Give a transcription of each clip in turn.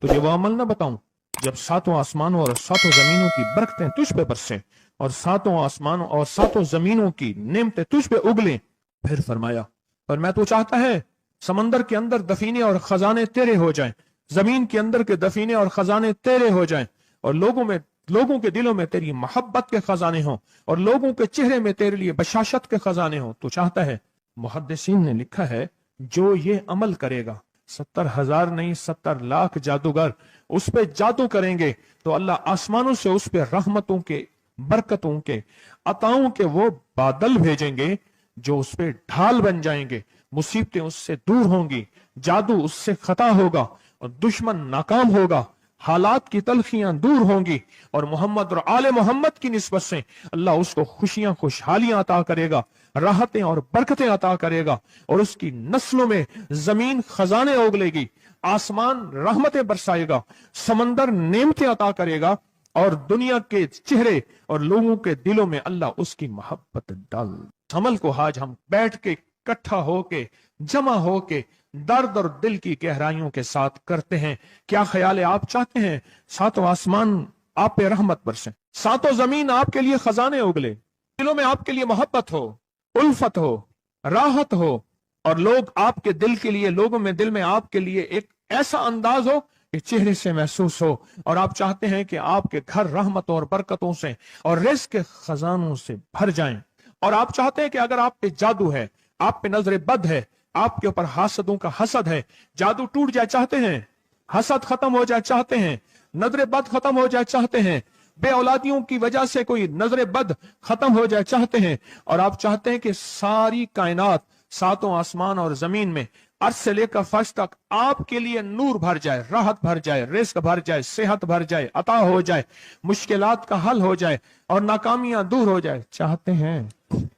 तुझे वो अमल ना बताऊं जब सातों आसमानों और सातों जमीनों की बरकतें तुझ पे बरसें और सातों आसमानों और सातों जमीनों की नेमतें तुझ पे उगलें। फिर फरमाया, और मैं तो चाहता है समंदर के अंदर दफीने और खजाने तेरे हो जाएं, जमीन के अंदर के दफीने और खजाने तेरे हो जाएं, और लोगों के दिलों में तेरी मोहब्बत के खजाने हों, और लोगों के चेहरे में तेरे लिए बशाशत के खजाने हों। तो चाहता है, मुहद्दिसीन ने लिखा है, जो ये अमल करेगा 70,000 नहीं 70 लाख जादूगर उस पे जादू करेंगे तो अल्लाह आसमानों से उस पे रहमतों के, बरकतों के, अताओं के वो बादल भेजेंगे जो उस पे ढाल बन जाएंगे। मुसीबतें उससे दूर होंगी, जादू उससे खता होगा और दुश्मन नाकाम होगा, हालात की तलखियां दूर होंगी, और मोहम्मद और आले मोहम्मद की निस्बत से अल्लाह उसको खुशियां, खुशहालियां अता करेगा, राहतें और बरकतें अता करेगा, और उसकी नस्लों में जमीन खजाने उगलेगी, आसमान रहमतें बरसाएगा, समंदर नेमतें अता करेगा, और दुनिया के चेहरे और लोगों के दिलों में अल्लाह उसकी मोहब्बत डाल। अमल को आज हम बैठ के इकट्ठा होके, जमा होके, दर्द और दिल की गहराइयों के साथ करते हैं। क्या ख्याल है? आप चाहते हैं सातों आसमान आप पे रहमत बरसे, सातों जमीन आपके लिए खजाने उगले, दिलों में आपके लिए मोहब्बत हो, उल्फत हो, राहत हो, और लोग आपके दिल के लिए, लोगों में दिल में आपके लिए एक ऐसा अंदाज हो कि चेहरे से महसूस हो, और आप चाहते हैं कि आपके घर रहमतों और बरकतों से और रिज़्क़ के खजानों से भर जाएं, और आप चाहते हैं कि अगर आप पे जादू है, आप पे नजर बद है, आपके ऊपर हासदों का हसद है, जादू टूट जाए चाहते हैं, हसद खत्म हो जाए चाहते हैं, नजर बद खत्म हो जाए चाहते हैं, बे औलादियों की वजह से कोई नजर बद खत्म हो जाए चाहते हैं, और आप चाहते हैं कि सारी कायनात, सातों आसमान और जमीन में अर्श से लेकर फर्श तक आपके लिए नूर भर जाए, राहत भर जाए, रिज़्क़ भर जाए, सेहत भर जाए, अता हो जाए, मुश्किलात का हल हो जाए और नाकामियां दूर हो जाए चाहते हैं।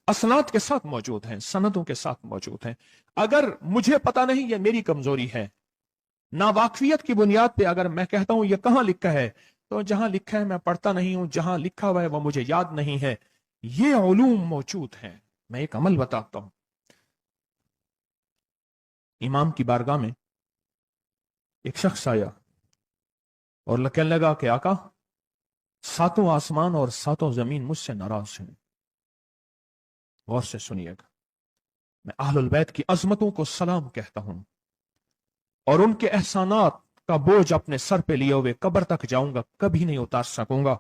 असनाद के साथ मौजूद हैं, सनदों के साथ मौजूद हैं। अगर मुझे पता नहीं, ये मेरी कमजोरी है, ना वाकफियत की बुनियाद पे अगर मैं कहता हूं ये कहां लिखा है, तो जहां लिखा है मैं पढ़ता नहीं हूं, जहां लिखा हुआ है वो मुझे याद नहीं है। ये उलूम मौजूद हैं। मैं एक अमल बताता हूं। इमाम की बारगाह में एक शख्स आया और कहने लगा कि आका, सातों आसमान और सातों जमीन मुझसे नाराज हैं। गौर से सुनिएगा, मैं अहलुल बैत की अजमतों को सलाम कहता हूं और उनके एहसानात का बोझ अपने सर पे लिए हुए कब्र तक जाऊंगा, कभी नहीं उतार सकूंगा।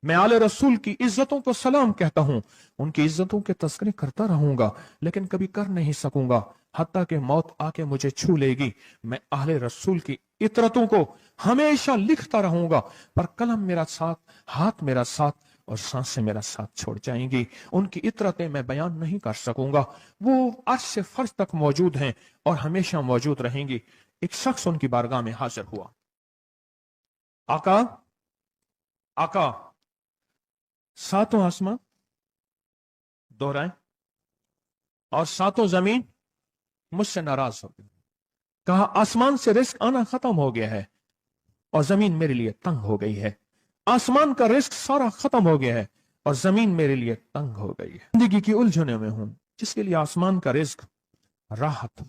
मैं आले रसूल की इज्जतों को सलाम कहता हूं, उनकी इज्जतों के तस्करे करता रहूंगा, लेकिन कभी कर नहीं सकूंगा, हत्ता कि मौत आके मुझे छू लेगी। मैं आले रसूल की इतरतों को हमेशा लिखता रहूंगा, पर कलम मेरा साथ, हाथ मेरा साथ और सांसें मेरा साथ छोड़ जाएंगी। उनकी इतरतें मैं बयान नहीं कर सकूंगा। वो अर्श से फर्श तक मौजूद हैं और हमेशा मौजूद रहेंगी। एक शख्स उनकी बारगाह में हाजिर हुआ। आका, आका, सातों आसमां दोहराएं और सातों जमीन मुझसे नाराज हो गई। कहा, आसमान से रिस्क आना खत्म हो गया है और जमीन मेरे लिए तंग हो गई है। आसमान का रिस्क सारा खत्म हो गया है और जमीन मेरे लिए तंग हो गई है। जिंदगी की उलझने में हूं, जिसके लिए आसमान का रिस्क, राहत,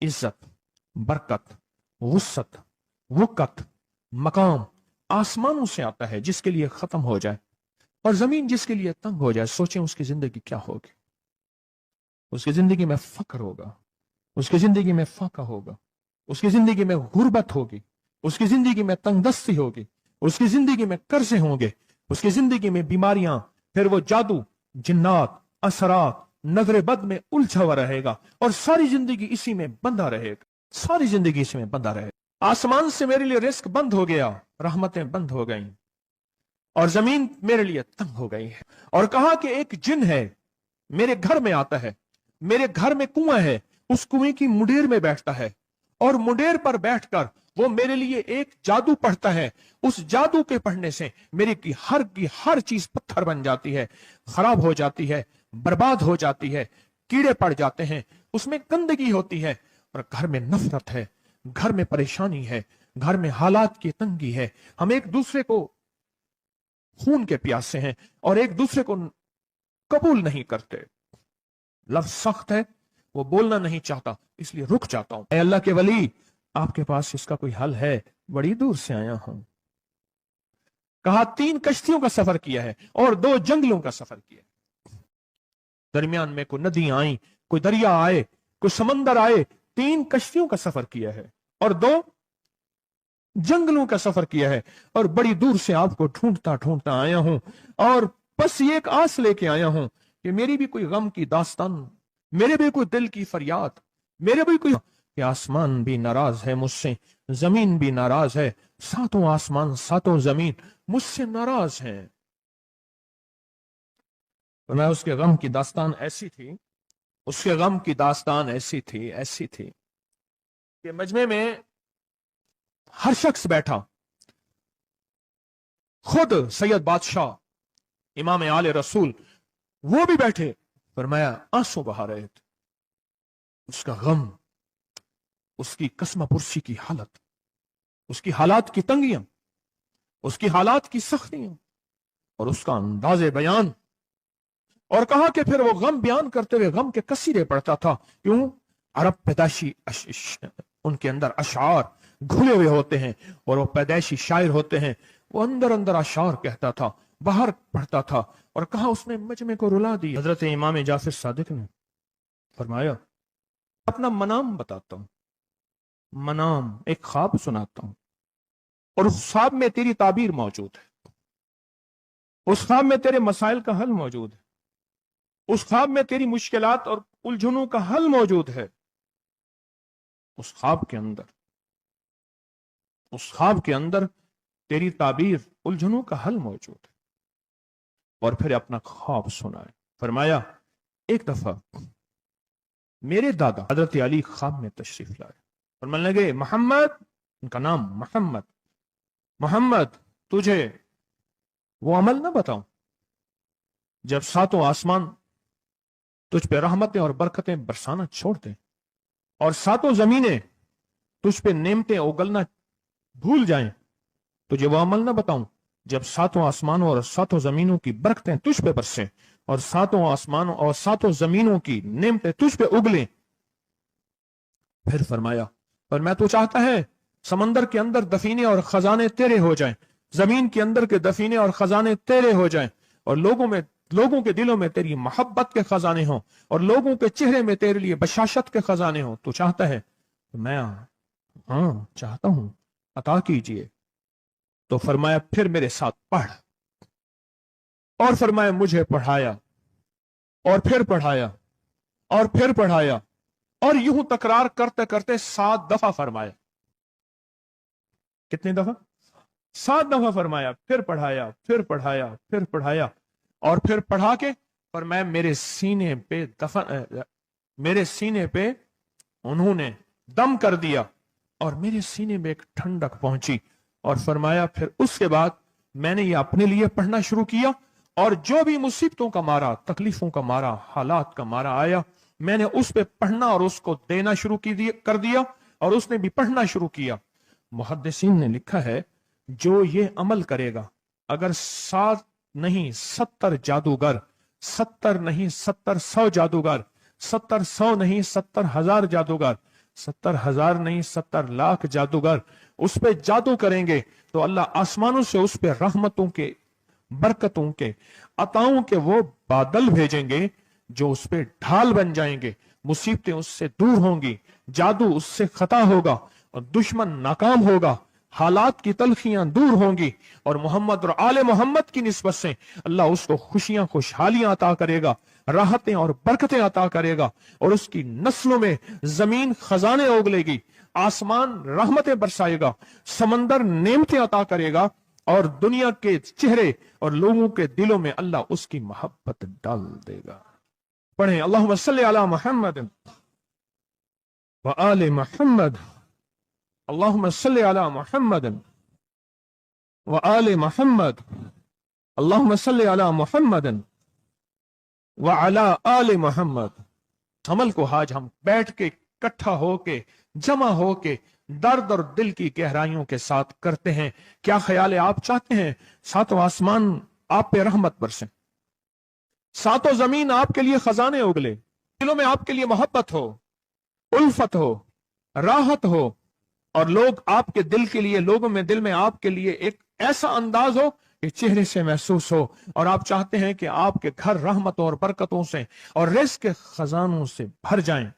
इज्जत, बरकत, वुसत, वुकत, मकाम आसमानों से आता है, जिसके लिए खत्म हो जाए, और जमीन जिसके लिए तंग हो जाए, सोचें उसकी जिंदगी क्या होगी। उसकी जिंदगी में फक्र होगा, उसकी जिंदगी में फाका होगा, उसकी जिंदगी में गुर्बत होगी, उसकी जिंदगी में तंगदस्ती होगी, उसकी जिंदगी में कर्जे होंगे, उसकी जिंदगी में बीमारियां, फिर वो जादू, जिन्नात, असरात, नजर बद में उलझा हुआ रहेगा और सारी जिंदगी इसी में बंधा रहेगा, सारी जिंदगी इसी में बंधा रहेगा। आसमान से मेरे लिए रिस्क बंद हो गया, रहमतें बंद हो गई और जमीन मेरे लिए तंग हो गई है। और कहा कि एक जिन है, मेरे घर में आता है, मेरे घर में कुआं है, उस कुएं की मुंडेर में बैठता है और मुंडेर पर बैठकर वो मेरे लिए एक जादू पढ़ता है। उस जादू के पढ़ने से मेरी की हर चीज पत्थर बन जाती है, खराब हो जाती है, बर्बाद हो जाती है, कीड़े पड़ जाते हैं, उसमें गंदगी होती है और घर में नफरत है, घर में परेशानी है, घर में हालात की तंगी है। हम एक दूसरे को खून के प्यासे हैं और एक दूसरे को कबूल नहीं करते। लफ्ज सख्त है, वो बोलना नहीं चाहता, इसलिए रुक जाता हूं। अल्लाह के वली, आपके पास इसका कोई हल है? बड़ी दूर से आया हूं। कहा 3 कश्तियों का सफर किया है और 2 जंगलों का सफर किया है। दरमियान में कोई नदियां आई, कोई दरिया आए, कोई समंदर आए। 3 कश्तियों का सफर किया है और 2 जंगलों का सफर किया है, और बड़ी दूर से आपको ढूंढता ढूंढता आया हूं, और बस ये एक आस लेके आया हूं कि मेरी भी कोई गम की दास्तान, मेरे भी कोई दिल की फरियाद, मेरे भी कोई कि आसमान भी नाराज है मुझसे, जमीन भी नाराज है, 7 आसमान 7 जमीन मुझसे नाराज है। तो मैं उसके गम की दास्तान ऐसी थी, उसके गम की दास्तान ऐसी थी कि मजमे में हर शख्स बैठा, खुद सैयद बादशाह इमाम आले रसूल वो भी बैठे, फरमाया आंसू बहा रहे थे। उसका गम, उसकी कसम पुरसी की हालत, उसकी हालात की तंगियां, उसकी हालात की सख्तियां और उसका अंदाजे बयान। और कहा कि फिर वो गम बयान करते हुए गम के कसीरे पढ़ता था। क्यों? अरब पैदाशी उनके अंदर अशार घुले हुए होते हैं और वो पैदाइशी शायर होते हैं। वो अंदर अंदर अशार कहता था, बाहर पढ़ता था। और कहा उसने मजमे को रुला दिया। हजरत इमाम जाफर सादिक ने फरमाया अपना मनाम बताता हूं, मनाम एक ख्वाब सुनाता हूं, और उस ख्वाब में तेरी ताबीर मौजूद है, उस ख्वाब में तेरे मसाइल का हल मौजूद है, उस ख्वाब में तेरी मुश्किलात और उलझनों का हल मौजूद है। उस ख्वाब के अंदर, उस ख्वाब के अंदर तेरी ताबीर, उलझनों का हल मौजूद है। और फिर अपना ख्वाब सुनाए। फरमाया एक दफा मेरे दादा हजरत अली ख्वाब में तशरीफ लाए और मन लगे मोहम्मद, उनका नाम मोहम्मद, मोहम्मद तुझे वो अमल ना बताऊं जब 7 आसमान तुझ पे रहमतें और बरकतें बरसाना छोड़ दें और 7 जमीनें तुझ पे नेमतें उगलना भूल जाएं। तुझे वो अमल ना बताऊं जब 7 आसमानों और 7 जमीनों की बरकतें तुझ पे बरसें और 7 आसमानों और 7 जमीनों की नेमतें तुझ पे उगलें। फिर फरमाया पर मैं तो चाहता है समंदर के अंदर दफीने और खजाने तेरे हो जाएं, जमीन के अंदर के दफीने और खजाने तेरे हो जाएं, और लोगों के दिलों में तेरी मोहब्बत के खजाने हों, और लोगों के चेहरे में तेरे लिए बशाशत के खजाने हों। तू चाहता है? तो मैं हाँ चाहता हूं, अता कीजिए। तो फरमाया फिर मेरे साथ पढ़। और फरमाया मुझे पढ़ाया और फिर पढ़ाया और फिर पढ़ाया, और यूं तकरार करते करते 7 दफा फरमाया। कितनी दफा? 7 दफा फरमाया। फिर पढ़ाया, फिर पढ़ाया, फिर पढ़ाया, और फिर पढ़ा के फरमाया मेरे सीने पे दफन, मेरे सीने पे उन्होंने दम कर दिया और मेरे सीने में एक ठंडक पहुंची। और फरमाया फिर उसके बाद मैंने ये अपने लिए पढ़ना शुरू किया, और जो भी मुसीबतों का मारा, तकलीफों का मारा, हालात का मारा आया, मैंने उस पे पढ़ना और उसको देना शुरू कर दिया, और उसने भी पढ़ना शुरू किया। मुहद्दिसीन ने लिखा है जो ये अमल करेगा, अगर 7 नहीं 70 जादूगर, 70 नहीं 70 100 जादूगर, 70 100 नहीं 70 हजार जादूगर, 70 हजार नहीं 70 लाख जादूगर उस पे जादू करेंगे, तो अल्लाह आसमानों से उस पे रहमतों के, बरकतों के, अताओं के वो बादल भेजेंगे जो उस पे ढाल बन जाएंगे। मुसीबतें उससे दूर होंगी, जादू उससे खता होगा, और दुश्मन नाकाम होगा, हालात की तलखियां दूर होंगी, और मोहम्मद और आले मोहम्मद की निस्बत से अल्लाह उसको खुशियां, खुशहालियां अता करेगा, राहतें और बरकतें अता करेगा, और उसकी नस्लों में जमीन खजाने उगलेगी, आसमान रहमतें बरसाएगा, समंदर नेमतें अता करेगा, और दुनिया के चेहरे और लोगों के दिलों में अल्लाह उसकी मोहब्बत डाल देगा। पढ़े अल्लाहुम्मा सल्ली अला मुहम्मद व आले मुहम्मद, अल्लाहुम्मा सल्ली अला मुहम्मद व आले मुहम्मद, अल्लाहुम्मा सल्ली अला मुहम्मद व अला आले मुहम्मद। अमल को आज हम बैठ के इकट्ठा होके, जमा होके, दर्द और दिल की गहराइयों के साथ करते हैं। क्या ख्याल है? आप चाहते हैं 7 आसमान आप पे रहमत बरसे, 7 जमीन आपके लिए खजाने उगले, दिलों में आपके लिए मोहब्बत हो, उल्फत हो, राहत हो, और लोग आपके दिल के लिए, लोगों में दिल में आपके लिए एक ऐसा अंदाज हो कि चेहरे से महसूस हो, और आप चाहते हैं कि आपके घर रहमतों और बरकतों से और रिज़्क़ के खजानों से भर जाएं।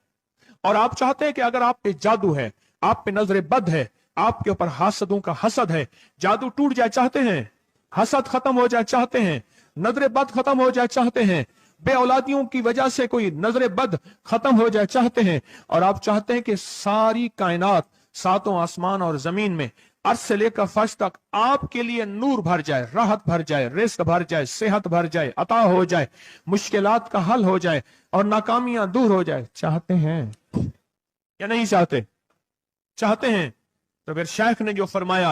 और आप चाहते हैं कि अगर आप पे जादू है, आप पे नजर बद है, आपके ऊपर हासदों का हसद है, जादू टूट जाए चाहते हैं, हसद खत्म हो जाए चाहते हैं, नजर बद खत्म हो जाए चाहते हैं, बे औलादियों की वजह से कोई नजर बद खत्म हो जाए चाहते हैं, और आप चाहते हैं कि सारी कायनात, सातों आसमान और जमीन में, अर्श से लेकर फर्श तक आपके लिए नूर भर जाए, राहत भर जाए, रिस्क भर जाए, सेहत भर जाए, अता हो जाए, मुश्किलात का हल हो जाए और नाकामियां दूर हो जाए, चाहते हैं या नहीं चाहते? चाहते हैं। तो फिर शेख ने जो फरमाया,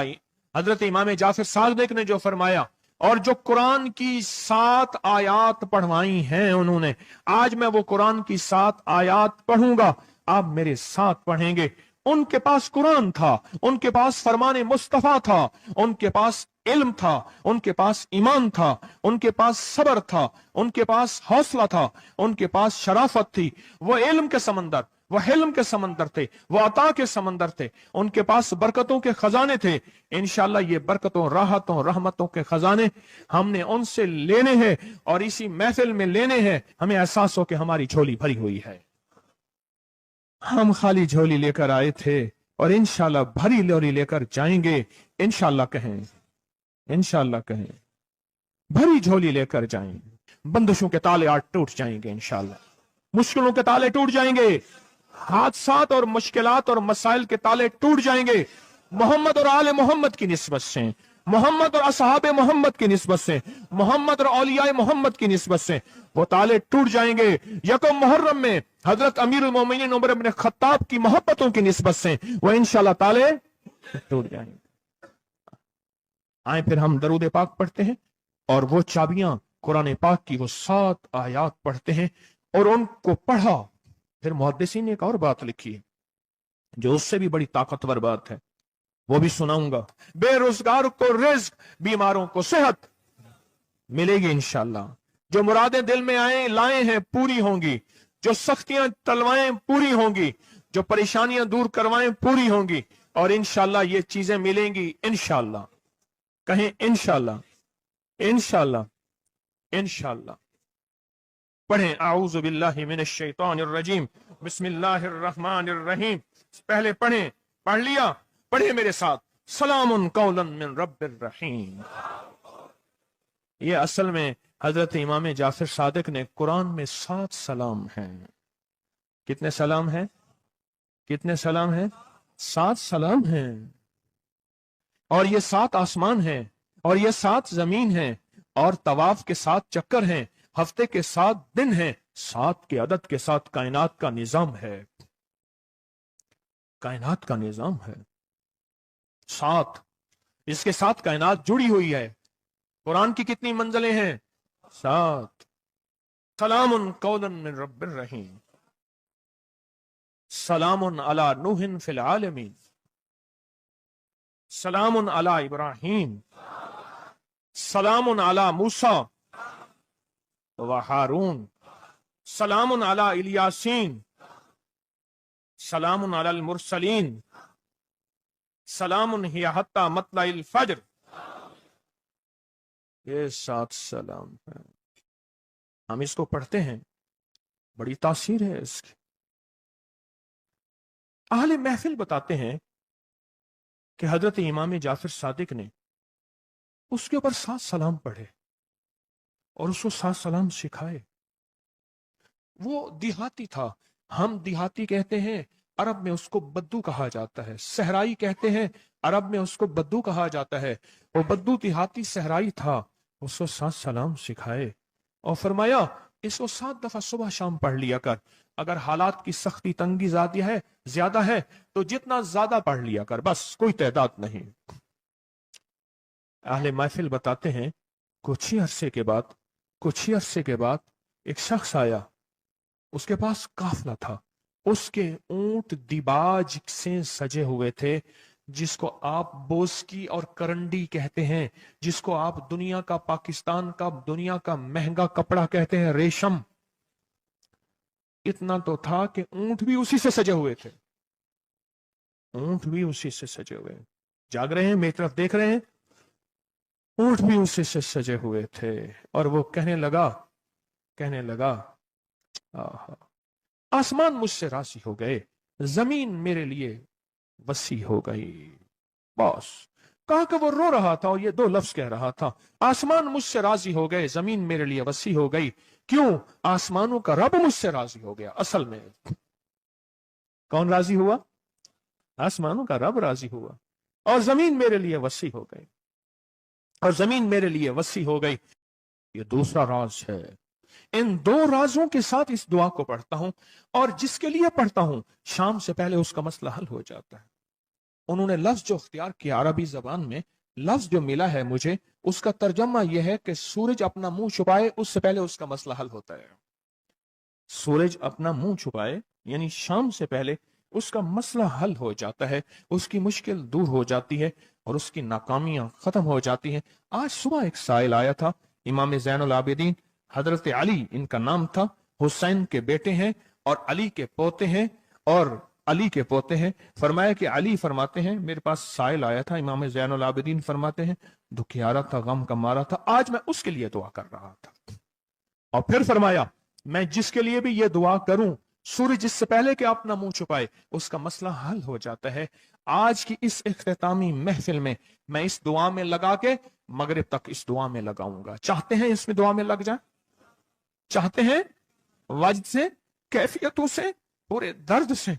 हजरत इमाम जाफर सादिक ने जो फरमाया, और जो कुरान की 7 आयात पढ़वाई हैं उन्होंने, आज मैं वो कुरान की 7 आयात पढ़ूंगा, आप मेरे साथ पढ़ेंगे। उनके पास कुरान था, उनके पास फरमाने मुस्तफा था, उनके पास इल्म था, उनके पास ईमान था, उनके पास सब्र था, उनके पास हौसला था, उनके पास शराफत थी। वो इल्म के समंदर, वो हिल्म के समंदर थे, वो अता के समंदर थे, उनके पास बरकतों के खजाने थे। इंशाअल्लाह ये बरकतों, राहतों, रहमतों के खजाने हमने उनसे लेने हैं, और इसी महफिल में लेने हैं। हमें एहसास हो कि हमारी झोली भरी हुई है, हम खाली झोली लेकर आए थे और इंशाअल्लाह भरी झोली लेकर जाएंगे। इंशाअल्लाह कहें, इंशाअल्लाह कहें, भरी झोली लेकर जाएंगे। बंदिशों के ताले आज टूट जाएंगे इंशाअल्लाह, मुश्किलों के ताले टूट जाएंगे, हादसात और मुश्किलात और मसाइल के ताले टूट जाएंगे। मोहम्मद और आले मोहम्मद की निस्बत से, मोहम्मद और असहाबे मोहम्मद की निस्बत से, मोहम्मद और औलियाए मोहम्मद की निस्बत से वो ताले टूट जाएंगे। यकम मुहर्रम में हजरत अमीरुल मोमिनीन उमर इब्न खत्ताब की मोहब्बतों की निस्बत से वो इंशाअल्लाह ताले टूट जाएंगे। आए फिर हम दरूद पाक पढ़ते हैं, और वो चाबियां कुरान पाक की वो 7 आयात पढ़ते हैं, और उनको पढ़ा। फिर मुहद्दिसीन ने एक और बात लिखी है जो उससे भी बड़ी ताकतवर बात है, वो भी सुनाऊंगा। बेरोजगार को रिज्क, बीमारों को सेहत मिलेगी इंशाअल्लाह। जो मुरादें दिल में आए लाए हैं पूरी होंगी, जो सख्तियां टलवाएं पूरी होंगी, जो परेशानियां दूर करवाएं पूरी होंगी, और इंशाअल्लाह ये चीजें मिलेंगी इंशाअल्लाह। कहें इंशाअल्लाह, इंशाअल्लाह, इंशाअल्लाह। पढ़ें आऊज़ु बिल्लाहि मिनश शैतानिर रजीम, बिस्मिल्लाहिर रहमानिर रहीम। पहले पढ़ें, पढ़ लिया, पढ़े मेरे साथ, सलामुन कौलन मिन रब्बिर रहीम। ये असल में हजरत इमाम जाफर सादिक ने कुरान में 7 सलाम हैं। कितने सलाम हैं? कितने सलाम हैं? 7 सलाम हैं। और ये 7 आसमान हैं, और ये 7 जमीन हैं, और तवाफ के 7 चक्कर हैं, हफ्ते के 7 दिन हैं, 7 के अदद के साथ कायनात का निजाम है, कायनात का निजाम है 7। इसके साथ कायनात जुड़ी हुई है। कुरान की कितनी मंजिलें हैं? 7। सलामुन कौलन मिन रब्बिर रहीम, सलामुन अला नूहिन फिल आलमीन, सलामुन अला इब्राहीम, सलामुन अला मूसा व हारून, सलामुन अला इलियासीन, सलामुन अलल मुरसलीन, सलामुन हिया हत्ता मतलाइल फज्र। ये 7 सलाम है। हम इसको पढ़ते हैं, बड़ी तासीर है इसकी। अहले महफिल बताते हैं कि हजरत इमाम जाफर सादिक ने उसके ऊपर 7 सलाम पढ़े और उसको 7 सलाम सिखाए। वो देहाती था, हम देहाती कहते हैं, अरब में उसको बद्दू कहा जाता है। सहराई कहते हैं, अरब में उसको बद्दू कहा जाता है। वो बद्दू देहाती सहराई था, उसको 7 सलाम सिखाए और फरमाया इसको 7 दफा सुबह शाम पढ़ लिया कर। अगर हालात की सख्ती तंगी ज्यादा है तो जितना ज्यादा पढ़ लिया कर, बस कोई तादाद नहीं। अहले महफिल बताते हैं कुछ ही अरसे के बाद एक शख्स आया, उसके पास काफला था, उसके ऊंट दिबाज से सजे हुए थे, जिसको आप बोस्की और करंडी कहते हैं, जिसको आप दुनिया का, पाकिस्तान का दुनिया का महंगा कपड़ा कहते हैं, रेशम। इतना तो था कि ऊंट भी उसी से सजे हुए थे। ऊंट भी उसी से सजे हुए, जाग रहे हैं, मेरी तरफ देख रहे हैं, ऊंट भी उसी से सजे हुए थे। और वो कहने लगा, आहा, आसमान मुझसे राजी हो गए, जमीन मेरे लिए वसी हो गई। बस कहा कि वो रो रहा था और ये दो लफ्ज कह रहा था, आसमान मुझसे राजी हो गए, जमीन मेरे लिए वसी हो गई। क्यों? आसमानों का रब मुझसे राजी हो गया। असल में कौन राजी हुआ? आसमानों का रब राजी हुआ, और जमीन मेरे लिए वसी हो गई, और जमीन मेरे लिए वसी हो गई। ये दूसरा राज है। इन दो राजों के साथ इस दुआ को पढ़ता हूं, और जिसके लिए पढ़ता हूं शाम से पहले उसका मसला हल हो जाता है। उन्होंने लफ्ज जो इख्तियार किया अरबी जबान में, लफ्ज जो मिला है मुझे, उसका तर्जमा यह है कि सूरज अपना मुंह छुपाए उससे पहले उसका मसला हल होता है। सूरज अपना मुंह छुपाए यानी शाम से पहले उसका मसला हल हो जाता है, उसकी मुश्किल दूर हो जाती है और उसकी नाकामियां खत्म हो जाती हैं। आज सुबह एक साइल आया था, इमाम ज़ैनुल आबिदीन हजरत अली इनका नाम था, हुसैन के बेटे हैं और अली के पोते हैं, और अली के पोते हैं। फरमाया कि अली फरमाते हैं, मेरे पास साइल आया था, इमाम ज़ैनुल आबिदीन फरमाते हैं, दुखियारा था, गम का मारा था, आज मैं उसके लिए दुआ कर रहा था। और फिर फरमाया, मैं जिसके लिए भी ये दुआ करूं, सूर्य जिससे पहले कि अपना मुंह छुपाए उसका मसला हल हो जाता है। आज की इस इख्तितामी महफिल में मैं इस दुआ में लगा के मगरिब तक इस दुआ में लगाऊंगा। चाहते हैं इसमें दुआ में लग जाए? चाहते हैं? वजद से, कैफियतों से, पूरे दर्द से।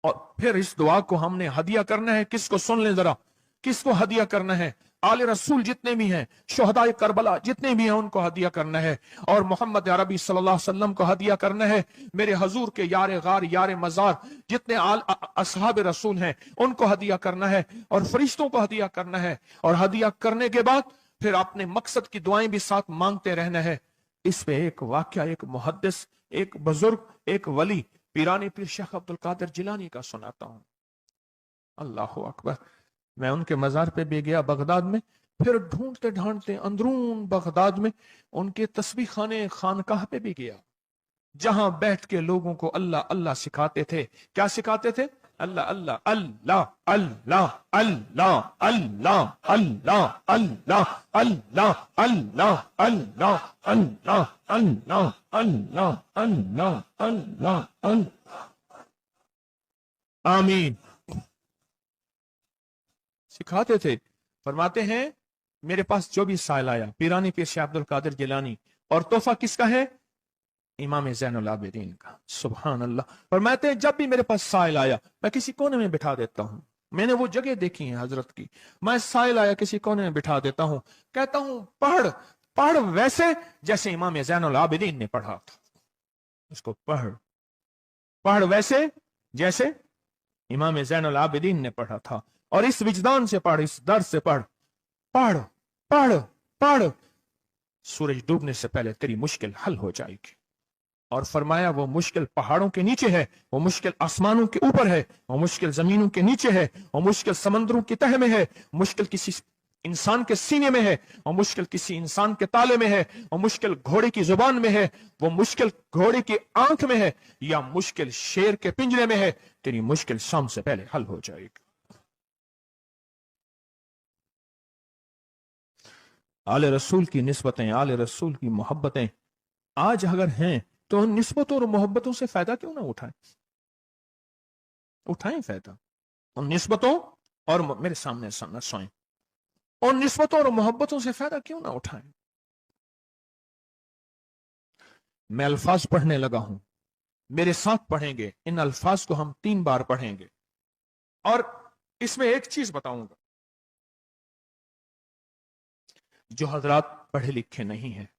और फिर इस दुआ को हमने हदिया करना है। किसको? सुन ले जरा, किसको हदिया करना है? आले रसूल जितने भी हैं, शोहदाए करबला जितने भी हैं, उनको हदिया करना है। और मोहम्मद अरबी सल्लल्लाहु अलैहि वसल्लम को हदिया करना है। मेरे हजूर के यार गार, यार मजार जितने असहाब रसूल हैं, उनको हदिया करना है, और फरिश्तों को हदिया करना है। और हदिया करने के बाद फिर अपने मकसद की दुआएं भी साथ मांगते रहना है। इस पे एक वाक्या, एक मुहद्दिस, एक बुजुर्ग, एक वली, पीरानी पीर शेख अब्दुल कादिर जिलानी का सुनाता हूं। अल्लाह अकबर। मैं उनके मजार पे भी गया बगदाद में, फिर ढूंढते ढांढते अंदरून बगदाद में उनके तस्बीह खाने खानकाह पे भी गया, जहां बैठ के लोगों को अल्लाह अल्लाह सिखाते थे। क्या सिखाते थे? अल्लाह अल्लाह अल्लाह अल्लाह अल्लाह अल्लाह अल्लाह अल्लाह अल्लाह अल्लाह अल्लाह अल्लाह अल्लाह अल्लाह अल्लाह अल्लाह अल्लाह। आमीन। सिखाते थे। फरमाते हैं, मेरे पास जो भी साइल आया, पीरानी पीर शेख अब्दुल कादिर जिलानी, और तोहफा किसका है? इमाम ज़ैनुल आबिदीन का। सुभान अल्लाह। फरमाते हैं, जब भी मेरे पास साइल आया मैं किसी कोने में बिठा देता हूं। मैंने वो जगह देखी है हजरत की, मैं साइल आया किसी कोने में बिठा देता हूं, कहता हूं पढ़, पढ़ वैसे जैसे इमाम ज़ैनुल आबिदीन ने पढ़ा था। उसको पढ़, पढ़ वैसे जैसे इमाम ज़ैनुल आबिदीन ने पढ़ा था। और इस विजदान से पढ़, इस दर्द से पढ़, पढ़ पढ़ पढ़। सूरज डूबने से पहले तेरी मुश्किल हल हो जाएगी। और फरमाया, वो मुश्किल पहाड़ों के नीचे है, वो मुश्किल आसमानों के ऊपर है, वो मुश्किल जमीनों के नीचे है, वो मुश्किल समंदरों की तह में है, मुश्किल किसी इंसान के सीने में है, वो मुश्किल किसी इंसान के ताले में है, वो मुश्किल घोड़े की जुबान में है, वो मुश्किल घोड़े की आंख में है, या मुश्किल शेर के पिंजरे में है। तेरी मुश्किल शाम से पहले हल हो जाएगी। आले रसूल की निस्बतें, आले रसूल की मोहब्बतें आज अगर हैं तो उन निस्बतों और मोहब्बतों से फायदा क्यों ना उठाएं? उठाएं फायदा उन निस्बतों और मेरे सामने सोएं, उन निस्बतों और मोहब्बतों से फायदा क्यों ना उठाएं? मैं अल्फाज पढ़ने लगा हूं, मेरे साथ पढ़ेंगे। इन अल्फाज को हम 3 बार पढ़ेंगे। और इसमें एक चीज बताऊंगा, जो हजरात पढ़े लिखे नहीं हैं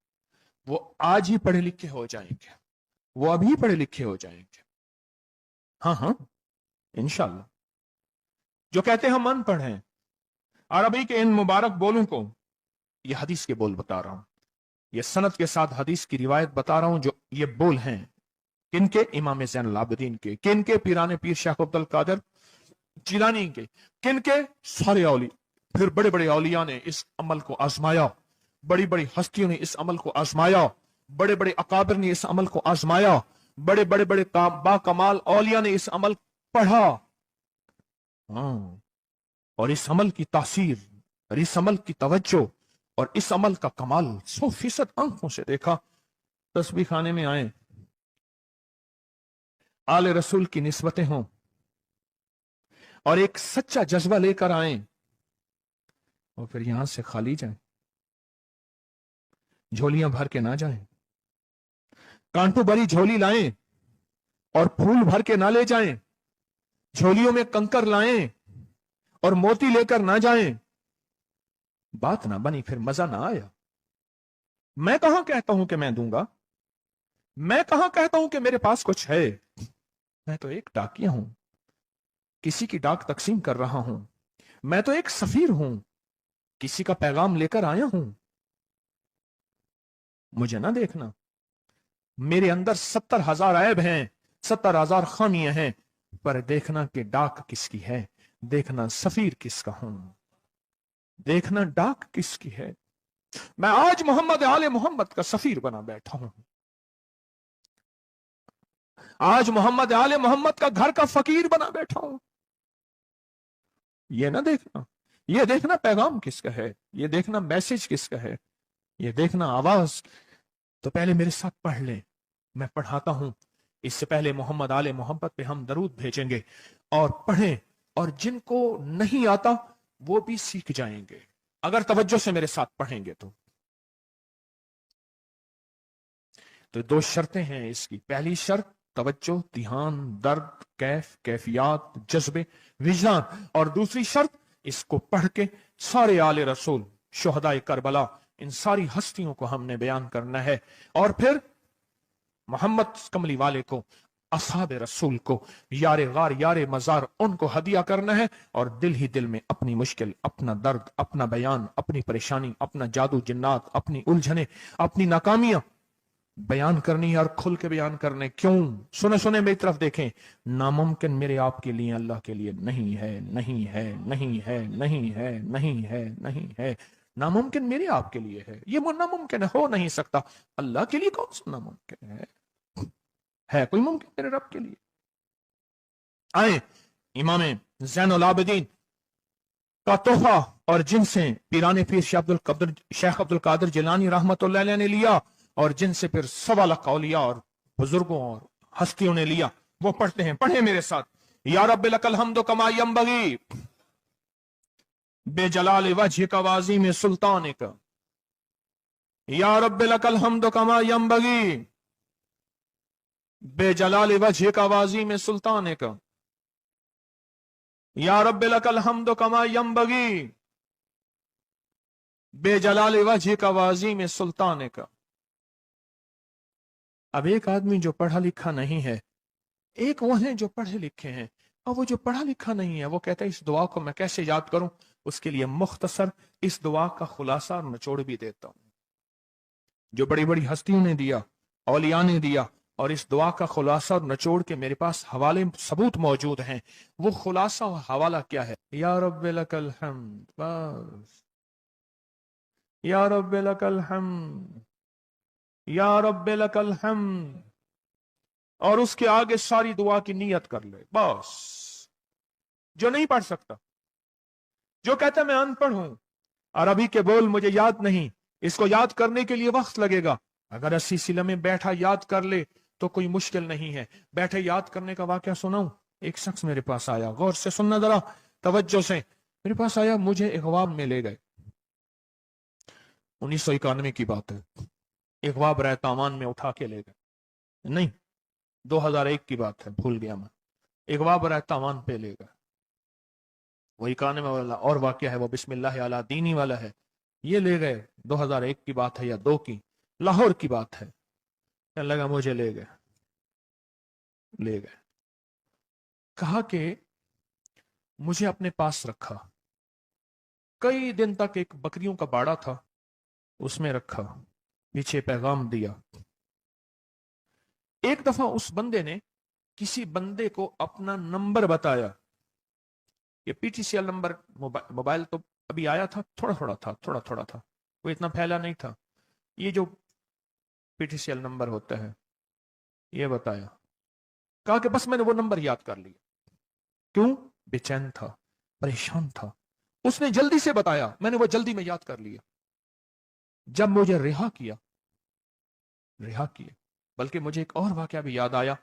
वो आज ही पढ़े लिखे हो जाएंगे, वो अभी पढ़े लिखे हो जाएंगे। हाँ हाँ इंशाल्लाह। जो कहते हैं हम अनपढ़ हैं, अरबी के इन मुबारक बोलों को, ये हदीस के बोल बता रहा हूं, ये सनद के साथ हदीस की रिवायत बता रहा हूं। जो ये बोल हैं किनके? इमाम ज़ैनुल आबिदीन के। किनके? पीराने पीर शेख अब्दुल कादिर जिलानी के। किनके? सारे औली। फिर बड़े बड़े औलिया ने इस अमल को आजमाया, बड़ी बड़ी हस्तियों ने इस अमल को आजमाया, बड़े बड़े अकाबिर ने इस अमल को आजमाया, बड़े बड़े बड़े बाकमाल औलिया ने इस अमल पढ़ा। हाँ, और इस अमल की तासीर और इस अमल की तवज्जो और इस अमल का कमाल 100% आंखों से देखा। तस्बीह खाने में आए, आले रसूल की निस्बतें हों और एक सच्चा जज्बा लेकर आए और फिर यहां से खाली जाएं, झोलियां भर के ना जाएं, कांटों भरी झोली लाएं और फूल भर के ना ले जाएं, झोलियों में कंकर लाएं और मोती लेकर ना जाएं। बात ना बनी, फिर मजा ना आया। मैं कहां कहता हूं कि मैं दूंगा, मैं कहां कहता हूं कि मेरे पास कुछ है। मैं तो एक डाकिया हूं, किसी की डाक तकसीम कर रहा हूं। मैं तो एक सफीर हूं, किसी का पैगाम लेकर आया हूं। मुझे ना देखना, मेरे अंदर 70,000 ऐब हैं, 70,000 खामियां हैं, पर देखना कि डाक किसकी है, देखना सफीर किसका हूं, देखना डाक किसकी है। मैं आज मोहम्मद आले मोहम्मद का सफीर बना बैठा हूं। आज मोहम्मद आले मोहम्मद का घर का फकीर बना बैठा हूं। ये ना देखना, ये देखना पैगाम किसका है, ये देखना मैसेज किसका है, ये देखना आवाज। तो पहले मेरे साथ पढ़ लें, मैं पढ़ाता हूं। इससे पहले मोहम्मद आले मोहम्मद पे हम दरूद भेजेंगे और पढ़ें, और जिनको नहीं आता वो भी सीख जाएंगे अगर तवज्जो से मेरे साथ पढ़ेंगे तो दो शर्तें हैं इसकी। पहली शर्त तवज्जो, ध्यान, दर्द, कैफियत, जज्बे, विजदान। और दूसरी शर्त, इसको पढ़ के सारे आले रसूल, शुहदाए करबला, इन सारी हस्तियों को हमने बयान करना है। और फिर मोहम्मद कमली वाले को, असहाब रसूल को, यारे गार यारे मजार, उनको हदिया करना है। और दिल ही दिल में अपनी मुश्किल, अपना दर्द, अपना बयान, अपनी परेशानी, अपना जादू जिन्नात, अपनी उलझने, अपनी नाकामियां बयान करनी है और खुल के बयान करने। क्यों? सुने सुने मेरी तरफ देखें। नामुमकिन मेरे आपके लिए अल्लाह के लिए नहीं है, नहीं है, नहीं है, नहीं है, नहीं है, नहीं है। नामुमकिन मेरे आपके लिए है, ये नामुमकिन हो नहीं सकता। अल्लाह के लिए कौन सा नामुमकिन है कोई मुमकिन मेरे रब के लिए? आए इमाम ज़ैनुल आबिदीन का तोहफा, और जिनसे पीराने पीर शेख अब्दुल कादिर जिलानी रहमतुल्लाह अलैह ने लिया, और जिनसे फिर 1.25 औलिया और बुजुर्गों और हस्तियों ने लिया, वो पढ़ते हैं। पढ़े मेरे साथ। या रब्बी लकल हम्दु कमा यंबगी बेजलाल वजह का वाजी में सुल्तान का। या रब्बी लकल हम्दु कमा यंबगी बेजलाल वजह का वाजी में सुल्तान का। या रब्बी लकल हम्दु कमा यंबगी बेजलाल वजह का वाजी में सुल्तान का। अब एक आदमी जो पढ़ा लिखा नहीं है, एक वो है जो पढ़े लिखे हैं, और वो जो पढ़ा लिखा नहीं है वो कहता है इस दुआ को मैं कैसे याद करूं। उसके लिए मुख्तसर इस दुआ का खुलासा और निचोड़ भी देता हूं, जो बड़ी बड़ी हस्तियों ने दिया, औलिया ने दिया, और इस दुआ का खुलासा और निचोड़ के मेरे पास हवाले सबूत मौजूद हैं। वो खुलासा और हवाला क्या है? या रब्बे लकल हम्द, बस। या रब्बे लकल हम्द, या रब्बे लकल हम्द, और उसके आगे सारी दुआ की नियत कर ले बस। जो नहीं पढ़ सकता, जो कहता मैं अनपढ़ हूं, अरबी के बोल मुझे याद नहीं, इसको याद करने के लिए वक्त लगेगा, अगर 80 सिले में बैठा याद कर ले तो कोई मुश्किल नहीं है। बैठे याद करने का वाकया सुनाऊं। एक शख्स मेरे पास आया, गौर से सुनना जरा, तवज्जो से। मेरे पास आया, मुझे इकवाब में ले गए। 1991 की बात है। इकवाब रहतामान में उठा के ले गए, नहीं 2001 की बात है, भूल गया मैं। इकवाब रहतामान पे ले गए। वही कान में वाला और वाकया है, वो बिस्मिल्लाह अला दीनी वाला है। ये ले गए, 2001 की बात है या 2 की, लाहौर की बात है। कहने लगा मुझे ले गए, ले गए, कहा कि मुझे अपने पास रखा। कई दिन तक एक बकरियों का बाड़ा था, उसमें रखा, पीछे पैगाम दिया। एक दफा उस बंदे ने किसी बंदे को अपना नंबर बताया। ये पीटीसीएल नंबर, मोबाइल तो अभी आया था, थोड़ा थोड़ा था, वो इतना फैला नहीं था। ये जो पीटीसीएल नंबर होता है, ये बताया। कहा कि बस मैंने वो नंबर याद कर लिया। क्यों? बेचैन था, परेशान था। उसने जल्दी से बताया, मैंने वो जल्दी में याद कर लिया। जब मुझे रिहा किया, बल्कि मुझे एक और वाकया भी याद आया।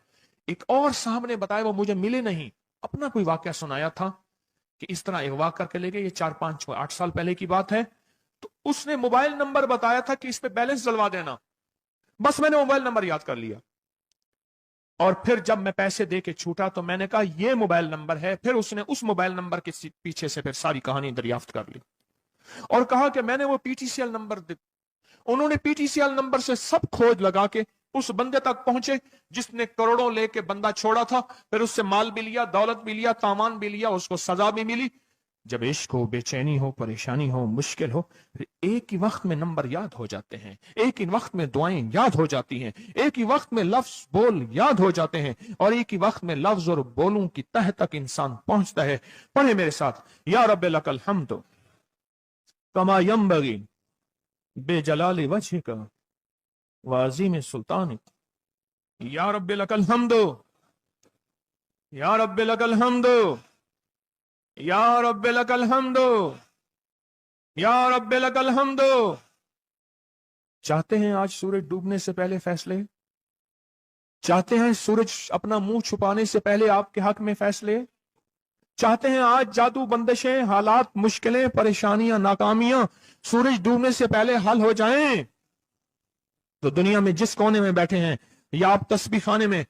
एक और साहब ने बताया, वो मुझे मिले नहीं, अपना कोई वाकया सुनाया था कि इस तरह अगवा करके ले गए। ये 4 5 6 8 साल पहले की बात है। तो उसने मोबाइल नंबर बताया था कि इस पे बैलेंस डलवा देना। बस मैंने मोबाइल नंबर याद कर लिया, और फिर जब मैं पैसे दे के छूटा तो मैंने कहा ये मोबाइल नंबर है। फिर उसने उस मोबाइल नंबर के पीछे से फिर सारी कहानी दरियाफ्त कर ली और कहा कि मैंने वो पीटीसीएल नंबर। उन्होंने पीटीसीएल नंबर से सब खोज लगा के उस बंदे तक पहुंचे जिसने करोड़ों लेके बंदा छोड़ा था। फिर उससे माल भी लिया, दौलत भी लिया, तामान भी लिया, उसको सजा भी मिली। जब इश्क हो, बेचैनी हो, परेशानी हो, मुश्किल हो, फिर एक ही वक्त में नंबर याद हो जाते हैं, एक ही वक्त में दुआएं याद हो जाती हैं, एक ही वक्त में लफ्ज बोल याद हो जाते हैं, और एक ही वक्त में लफ्ज और बोलों की तह तक इंसान पहुंचता है। पढ़े मेरे साथ, या रब्बे लकल हम्द कमा यंबगी बेजलाल वजहिका वाजीम सुल्तानिक। या रब्बे लकल हम्द, या रब्बे लकल हम्द, या रब्बे लकल हम्द, या रब्बे लकल हम्द। चाहते हैं आज सूरज डूबने से पहले फैसले? चाहते हैं सूरज अपना मुंह छुपाने से पहले आपके हक में फैसले? चाहते हैं आज जादू, बंदिशें, हालात, मुश्किलें, परेशानियां, नाकामियां सूरज डूबने से पहले हल हो जाएं? तो दुनिया में जिस कोने में बैठे हैं, या आप तस्बीह खाने में,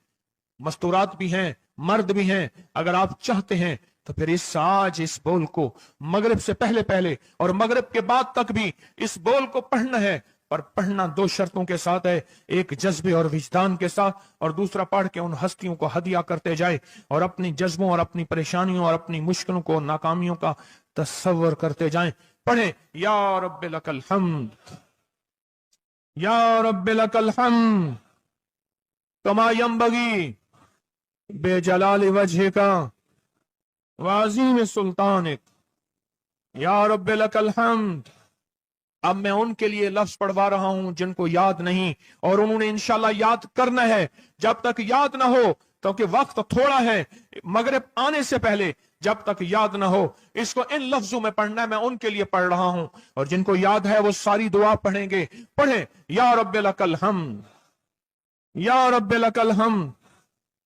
मस्तूरात भी हैं, मर्द भी हैं, अगर आप चाहते हैं तो फिर इस बोल को मगरिब से पहले पहले और मगरिब के बाद तक भी इस बोल को पढ़ना है। पर पढ़ना 2 शर्तों के साथ है, एक जज्बे और विजदान के साथ, और दूसरा पढ़ के उन हस्तियों को हदिया करते जाए और अपनी जज्बों और अपनी परेशानियों और अपनी मुश्किलों को, नाकामियों का तस्वर करते जाएं। पढ़े, या रब्बे लकल हम्द, या रब्बे लकल हम्द कमा यंबगी बेजलाल वजहिका वाजीम सुल्तानिक। या रब्बे लकल हम्द। अब मैं उनके लिए लफ्ज पढ़वा रहा हूं जिनको याद नहीं, और उन्होंने इंशाल्लाह याद करना है। जब तक याद ना हो, क्योंकि वक्त थोड़ा है, मगरिब आने से पहले जब तक याद ना हो, इसको इन लफ्जों में पढ़ना है। मैं उनके लिए पढ़ रहा हूं, और जिनको याद है वो सारी दुआ पढ़ेंगे। पढ़े, या रब्बे लकल हम्द, या रब्बे लकल हम्द।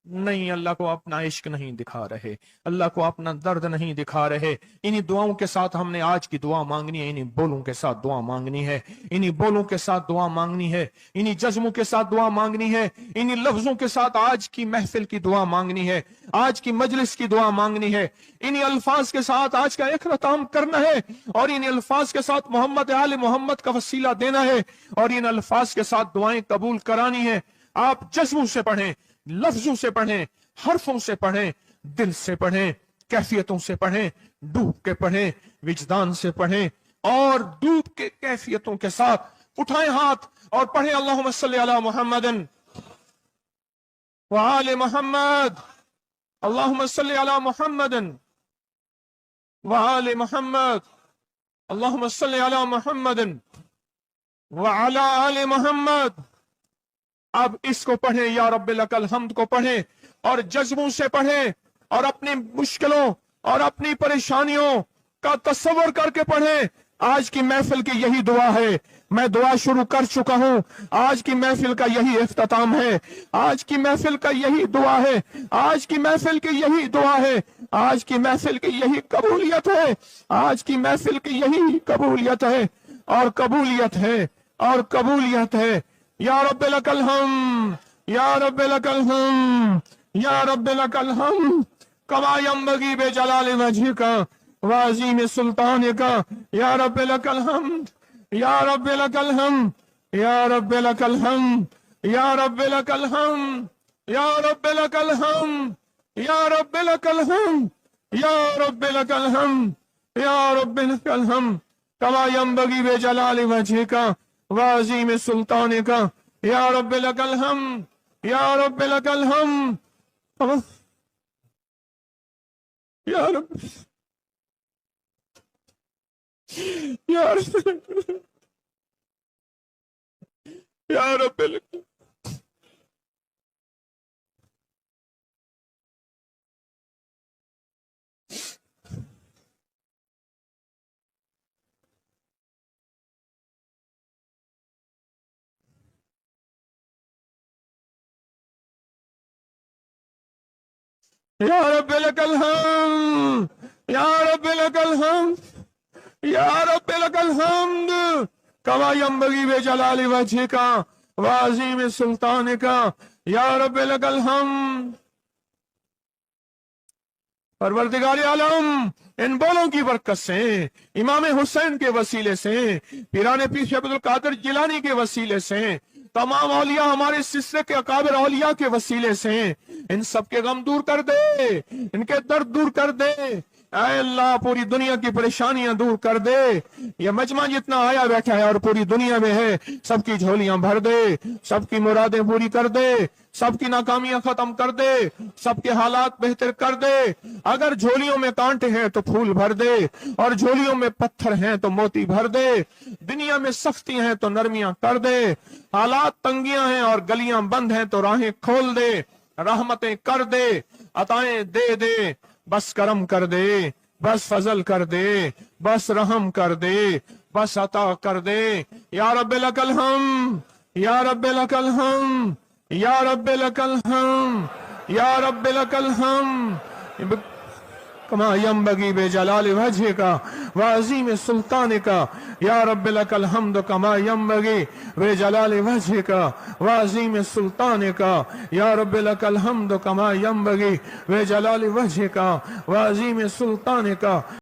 नहीं, अल्लाह को अपना इश्क नहीं दिखा रहे, अल्लाह को अपना दर्द नहीं दिखा रहे। इन्हीं दुआओं के साथ हमने आज की दुआ मांगनी है, इन्हीं बोलों के साथ दुआ मांगनी है, इन्हीं बोलों के साथ दुआ मांगनी है, इन्हीं जज्बों के साथ दुआ मांगनी है, इन्हीं लफ्जों के साथ आज की महफिल की दुआ मांगनी है, आज की मजलिस की दुआ मांगनी है। इन्हीं अल्फाज के साथ आज का इख्तिताम करना है, और इन्हीं अल्फाज के साथ मोहम्मद आले मोहम्मद का वसीला देना है, और इन अल्फाज के साथ दुआएं कबूल करानी है। आप जज्बों से पढ़ें, लफ्जों से पढ़ें, हरफों से पढ़ें, दिल से पढ़ें, कैफियतों से पढ़ें, डूब के पढ़ें, विजदान से पढ़ें, और डूब के कैफियतों के साथ उठाएं हाथ और पढ़ें, अल्लाहुम्मा सल्ली अला मुहम्मदिन व आले मुहम्मद, अल्लाहुम्मा सल्ली अला मुहम्मदिन व आले मुहम्मद, अल्लाहुम्मा सल्ली अला मुहम्मदिन व अला आले मुहम्मद। अब इसको पढ़ें, या रब्बे लकल हम्द को पढ़ें, और जज्बों से पढ़ें, और अपनी मुश्किलों और अपनी परेशानियों का तस्वर करके पढ़ें। आज की महफिल की यही दुआ है, मैं दुआ शुरू कर चुका हूं, आज की महफिल का यही इख्तिताम है, आज की महफिल का यही दुआ है, आज की महफिल की यही दुआ है, आज की महफिल की यही कबूलियत है, आज की महफिल की यही कबूलियत है, और कबूलियत है, और कबूलियत है। या रब्बे लकल हम्द, या रब्बे लकल हम्द, या रब्बे लकल हम्द कमा यंबगी बेजलाल वजहिका वाजीम सुल्तानिका। या रब्बे लकल हम्द, या रब्बे लकल हम्द, या रब्बे लकल हम्द, या रब्बे लकल हम्द, या रब्बे लकल हम्द, या रब्बे लकल हम्द, या रब्बे लकल हम्द, या रब्बे लकल हम्द कमा यंबगी बेजलाल वजहिका वाजीम सुल्तानिका। या रब्बे लकल हम्द, या रब्बे लकल हम्द, या रब, या रब, या रब्बे लकल, یا رب لک الحمد، یا رب لک الحمد، یا رب لک الحمد کما ینبغی بجلال وجہک وعظیم سلطانک، یا رب لک الحمد۔ پروردگار عالم ان بولوں کی برکت سے، امام حسین کے وسیلے سے، پیران پیر شیخ عبد القادر جیلانی کے وسیلے سے، تمام اولیاء ہمارے سلسلے کے اکابر اولیاء کے وسیلے سے ان سب کے غم دور کر دے، ان کے درد دور کر دے، اے اللہ پوری دنیا کی پریشانیاں دور کر دے۔ یہ مجمع جتنا آیا بیٹھا ہے اور پوری دنیا میں ہے، سب کی جھولیاں بھر دے، سب کی مرادیں پوری کر دے، سب کی ناکامیاں ختم کر دے، سب کے حالات بہتر کر دے۔ اگر جھولیوں میں کانٹے ہیں تو پھول بھر دے، اور جھولیوں میں پتھر ہیں تو موتی بھر دے، دنیا میں سختی ہیں تو نرمیاں کر دے، حالات تنگیاں ہیں اور گلیاں بند ہیں تو راہیں کھول دے، رحمتیں کر دے، عطائیں دے دے، بس کرم کر دے، بس فضل کر دے، بس رحم کر دے، بس عطا کر دے۔ یا رب لک الحمد، یا رب لک الحمد، یا رب لک الحمد، یا رب لک الحمد کما ینبغی بجلال وجہک وعظیم سلطانک، یا رب لک الحمد کما ینبغی بجلال وجہک وعظیم سلطانک، یا رب لک الحمد کما ینبغی بجلال وجہک وعظیم سلطانک۔